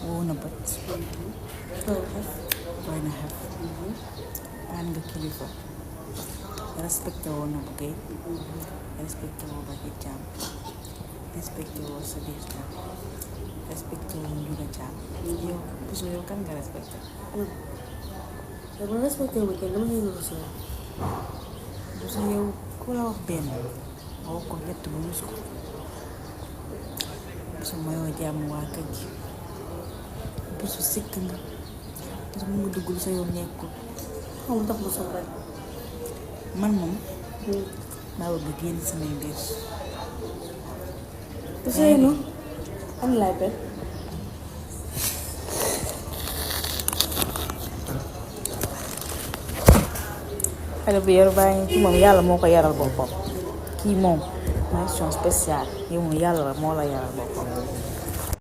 woo na bët doy na xef aan nga kilifa respecté woo na bu géej respecté woo ba ci jàmm respecté woo sa biir jàmm respecté woo njuga jàmm yow bisu yow kan nga respecté dama respecté ma kenn dama leen rus la bisu yow ku la wax benn nga wax ko ñett bu rus ko bisu mayoo jàmm waa kër gi bisu sikk nga bisu mu nga duggul sa yoon nekkul xam tax ma soxla rek man moom maa bëgg génn samay mbir Ousseynou am laay pen xale bu yaru baa ngi kii moom yàlla moo ko yaral boppam kii moom mention spéciale yow moom yàlla moo la yaral boppam